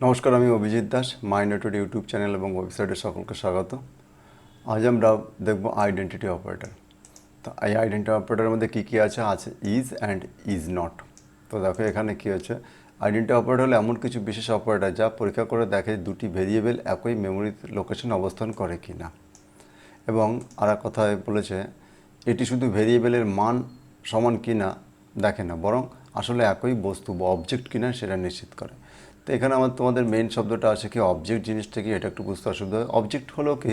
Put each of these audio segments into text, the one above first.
নমস্কার, আমি Abhijit Das, মাইনেটেড YouTube channel এবং ওয়েবসাইটে সকলকে স্বাগত। আজ আমরা দেখব আইডেন্টিটি অপারেটর। তো এই আইডেন্টিটি অপারেটরের মধ্যে কী কী আছে ইজ অ্যান্ড ইজ নট। তো দেখো এখানে কী হচ্ছে, আইডেন্টিটি অপারেটর হলো এমন কিছু বিশেষ অপারেটর যা পরীক্ষা করে দেখে দুটি ভেরিয়েবল একই মেমোরি লোকেশনে অবস্থান করে কি না। এবং আর এক কথায় বলেছে এটি শুধু ভেরিয়েবলের মান সমান কি না দেখে না, বরং আসলে একই বস্তু বা অবজেক্ট কিনা সেটা নিশ্চিত করে। তো এখানে তোমাদের মেন শব্দটা আছে কি অবজেক্ট। জিনিসটা কি এটা একটু বুঝতে অসুবিধা হয়। অবজেক্ট হলো কি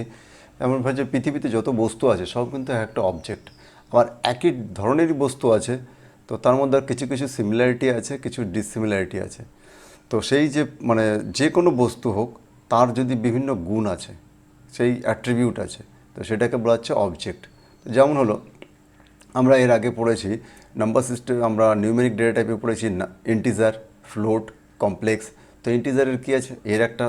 এমনভাবে যে পৃথিবীতে যত বস্তু আছে সব কিন্তু একটা অবজেক্ট। আবার একই ধরনেরই বস্তু আছে, তো তার মধ্যে কিছু কিছু সিমিলারিটি আছে, কিছু ডিসিমিলারিটি আছে। তো সেই যে যে কোনো বস্তু হোক তার যদি বিভিন্ন গুণ আছে, সেই অ্যাট্রিবিউট আছে, তো সেটাকে বলা হচ্ছে অবজেক্ট। যেমন হলো আমরা এর আগে পড়েছি নাম্বার সিস্টেম, আমরা নিউমেরিক ডেটা টাইপে পড়েছি ইন্টিজার, ফ্লোট, কমপ্লেক্স। তো ইন্টিজারের কী আছে, এর একটা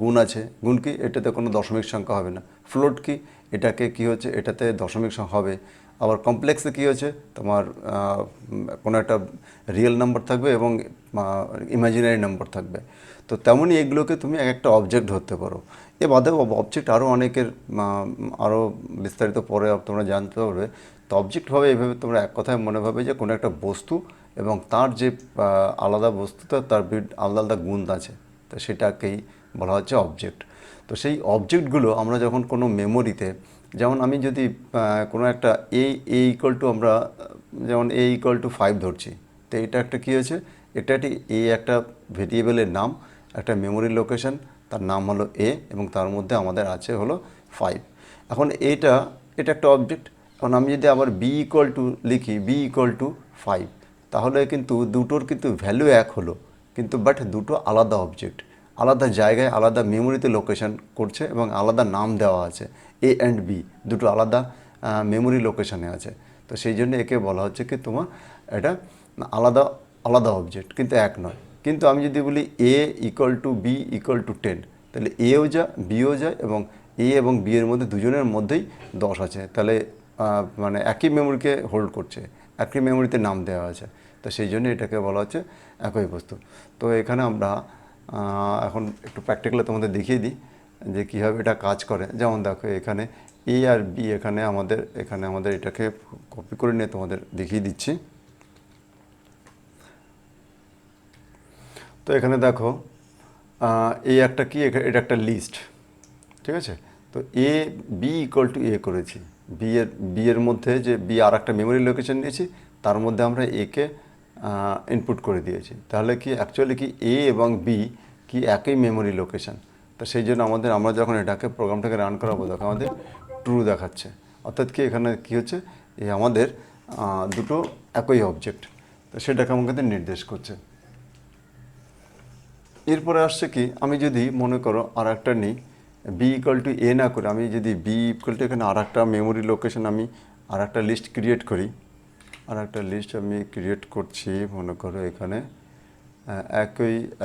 গুণ আছে। গুণ কি, এটাতে কোনো দশমিক সংখ্যা হবে না। ফ্লোট কি, এটাকে কি হচ্ছে, এটাতে দশমিক সংখ্যা হবে। আবার কমপ্লেক্সে কী হচ্ছে, তোমার কোনো একটা রিয়েল নাম্বার থাকবে এবং ইমাজিনারি নাম্বার থাকবে। তো তেমনই এগুলোকে তুমি এক একটা অবজেক্ট ধরতে পারো। এ বাদে অবজেক্ট আরও অনেকের আরও বিস্তারিত পরে তোমরা জানতে পারবে। তো অবজেক্ট হবে এইভাবে, তোমরা এক কথায় মনে ভাবে যে কোনো একটা বস্তু এবং তার যে আলাদা বস্তুটা তার আলাদা আলাদা গুণ আছে, তো সেটাকেই বলা হচ্ছে অবজেক্ট। তো সেই অবজেক্টগুলো আমরা যখন কোনো মেমোরিতে, যেমন আমি যদি কোনো একটা ইকুয়াল টু আমরা যেমন ইকুয়াল টু 5 ধরছি, তো এটা একটা কী হয়েছে, এটা একটি একটা ভেরিয়েবলের নাম, একটা মেমোরি লোকেশন, তার নাম হলো এবং তার মধ্যে আমাদের আছে হলো 5। এখন এটা একটা অবজেক্ট। এখন আমি যদি আবার বি ইকুয়াল টু লিখি, বি ইকুয়াল টু 5, তাহলে কিন্তু দুটোর কিন্তু ভ্যালু এক হলো, কিন্তু বাট দুটো আলাদা অবজেক্ট, আলাদা জায়গায় আলাদা মেমোরিতে লোকেশন করছে এবং আলাদা নাম দেওয়া আছে। এ অ্যান্ড বি দুটো আলাদা মেমোরি লোকেশনে আছে। তো সেই জন্য একে বলা হচ্ছে কি তোমার এটা আলাদা আলাদা অবজেক্ট, কিন্তু এক নয়। কিন্তু আমি যদি বলি A equal to B equal to 10, তাহলে এও যায় বিও যায় এবং এ এবং বি এর মধ্যে দুজনের মধ্যেই 10 আছে। তাহলে একই মেমোরিকে হোল্ড করছে, একই মেমোরিতে নাম দেওয়া আছে। তো সেই জন্য এটাকে বলা হচ্ছে একই বস্তু। তো এখানে আমরা এখন একটু প্র্যাকটিক্যালি তোমাদের দেখিয়ে দিই যে কীভাবে এটা কাজ করে। যেমন দেখো এখানে এ আর বি, এখানে আমাদের এটাকে কপি করে নিয়ে তোমাদের দেখিয়ে দিচ্ছি। তো এখানে দেখো এই একটা কি, এটা একটা লিস্ট, ঠিক আছে। তো এ বি ইকুয়াল টু এ করেছি, বি এর মধ্যে যে বি আর একটা মেমোরি লোকেশন নিয়েছি, তার মধ্যে আমরা একে ইনপুট করে দিয়েছি। তাহলে কি অ্যাকচুয়ালি কি এ এবং বি কি একই মেমোরি লোকেশন। তো সেই জন্য আমরা যখন এটাকে প্রোগ্রামটাকে রান করাবো, দেখো আমাদের ট্রু দেখাচ্ছে। অর্থাৎ কি এখানে কি হচ্ছে, আমাদের দুটো একই অবজেক্ট, তো সেটাকে আমাকে নির্দেশ করছে। এরপরে আসছে কি, আমি যদি মনে করো আর একটা নিই, বি ইকুয়াল টু এ না করে আমি যদি বি ইকুয়াল টু এখানে আর একটা মেমোরি লোকেশন, আমি আর একটা লিস্ট ক্রিয়েট করি। আর একটা লিস্ট আমি ক্রিয়েট করছি, মনে করো এখানে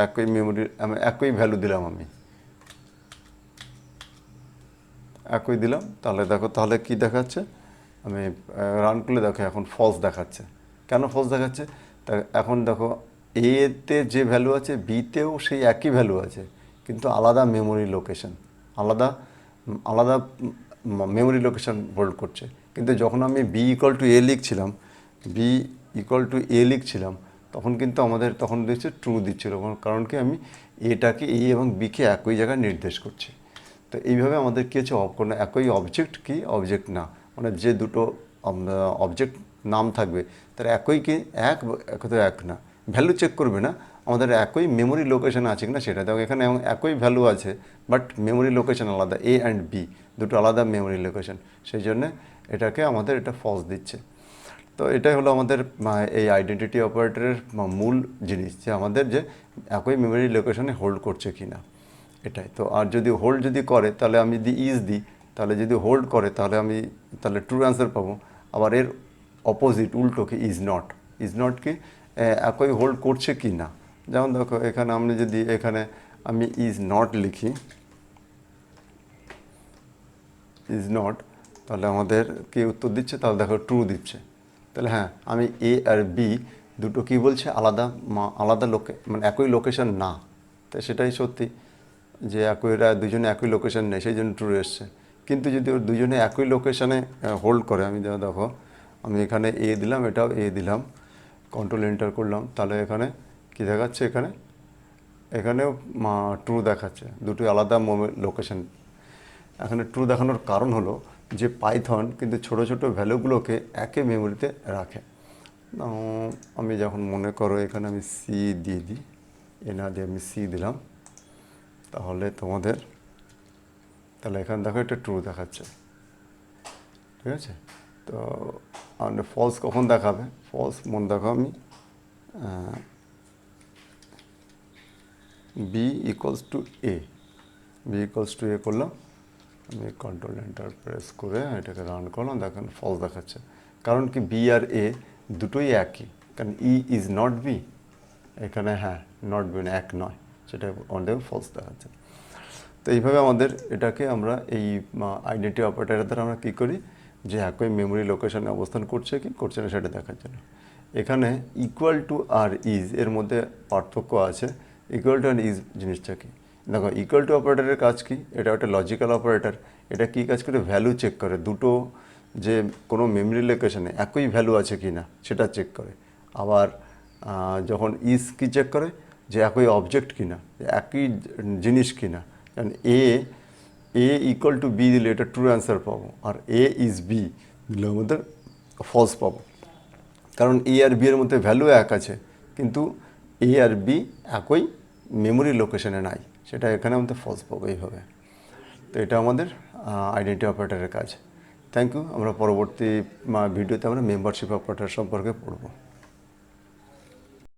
একই মেমোরি একই ভ্যালু দিলাম, আমি একই দিলাম। তাহলে দেখো, তাহলে কি দেখাচ্ছে, আমি রান করলে দেখো এখন ফলস দেখাচ্ছে। কেন ফলস দেখাচ্ছে, তা এখন দেখো এতে যে ভ্যালু আছে বিতেও সেই একই ভ্যালু আছে, কিন্তু আলাদা মেমোরি লোকেশন, আলাদা আলাদা মেমোরি লোকেশন হোল্ড করছে। কিন্তু যখন আমি বি ইকুয়াল টু এ লিখছিলাম, তখন কিন্তু আমাদের তখন দিচ্ছে ট্রু দিচ্ছিল, কারণ কি আমি এটাকে এ এবং বিকে একই জায়গায় নির্দেশ করছি। তো এইভাবে আমাদের কী হচ্ছে, কোনো একই অবজেক্ট কি অবজেক্ট না, যে দুটো অবজেক্ট নাম থাকবে তার একই কি এক তো এক না, ভ্যালু চেক করবে না, আমাদের একই মেমোরি লোকেশন আছে কিনা সেটা। দেখো এখানে একই ভ্যালু আছে, বাট মেমোরি লোকেশন আলাদা, এ অ্যান্ড বি দুটো আলাদা মেমোরি লোকেশন, সেই জন্যে এটাকে আমাদের এটা ফলস দিচ্ছে। তো এটাই হলো আমাদের এই আইডেন্টিটি অপারেটরের মূল জিনিস, যে আমাদের যে একই মেমোরি লোকেশনে হোল্ড করছে কি না, এটাই। তো আর যদি হোল্ড যদি করে, তাহলে আমি যদি ইজ দিই, তাহলে যদি হোল্ড করে তাহলে ট্রু অ্যান্সার পাবো। আবার এর অপোজিট উল্টো কি ইজ নট কি একই হোল্ড করছে কি না। যেমন দেখো এখানে আমি ইজ নট লিখি, ইজ নট, তাহলে আমাদের কি উত্তর দিচ্ছে, তাহলে দেখো ট্রু দিচ্ছে। তাহলে হ্যাঁ, আমি এ আর বি দুটো কি বলছে, আলাদা আলাদা একই লোকেশন না, তো সেটাই সত্যি যে এরা দুজনে একই লোকেশন নেই, সেই জন্য ট্রু এসছে। কিন্তু যদি ওর দুজনে একই লোকেশানে হোল্ড করে, আমি দেখো আমি এখানে এ দিলাম, এটাও এ দিলাম, কন্ট্রোল এন্টার করলাম, তাহলে এখানে কি দেখাচ্ছে, এখানেও ট্রু দেখাচ্ছে, দুটোই আলাদা লোকেশন। এখানে ট্রু দেখানোর কারণ হলো যে পাইথন কিন্তু ছোট ছোট ভ্যালুগুলোকে একই মেমোরিতে রাখে। আমি যখন মনে করো এখানে আমি সি দিয়ে দিই, এ না দিয়ে আমি সি দিলাম, তাহলে তাহলে এখানে দেখো এটা ট্রু দেখাচ্ছে, ঠিক আছে। তো আমাদের ফলস কখন দেখাবে, ফলস মনে দেখো আমি বি ইকুয়ালস টু এ করলাম, আমি কন্ট্রোল এন্টার প্রেস করে এটাকে রান করলাম, দেখেন ফলস দেখাচ্ছে। কারণ কি বি আর এ দুটোই একই, কারণ ই ইজ নট বি, এখানে হ্যাঁ নট বি না, এক নয়, সেটা আমাদের ফলস দেখাচ্ছে। তো এইভাবে আমাদের এটাকে আমরা এই আইডেন্টিটি অপারেটরের দ্বারা আমরা কী করি, যে একই মেমোরি লোকেশনে অবস্থান করছে কি করছে না সেটা দেখার জন্য। এখানে ইকুয়াল টু আর ইজ এর মধ্যে পার্থক্য আছে। ইকুয়াল টু আর ইজ জিনিসটা কি, দেখো ইকুয়াল টু অপারেটরের কাজ কি, এটা একটা লজিক্যাল অপারেটর। এটা কী কাজ করে, ভ্যালু চেক করে, দুটো যে কোনো মেমোরি লোকেশনে একই ভ্যালু আছে কি না সেটা চেক করে। আবার যখন ইজ কি চেক করে, যে একই অবজেক্ট কিনা, একই জিনিস কিনা। কারণ এ ইকুয়াল টু বি দিলে এটা ট্রু অ্যান্সার পাবো, আর এ ইজ বি দিলে আমাদের ফলস পাবো। কারণ এ আর বি এর মধ্যে ভ্যালু এক আছে, কিন্তু এ আর বি একই মেমোরি লোকেশনে নাই, সেটা এখানে আমাদের ফলস পাবো এইভাবে। তো এটা আমাদের আইডেন্টিটি অপারেটরের কাজ। Thank you. আমরা পরবর্তী ভিডিওতে আমরা মেম্বারশিপ অপারেটর সম্পর্কে পড়বো।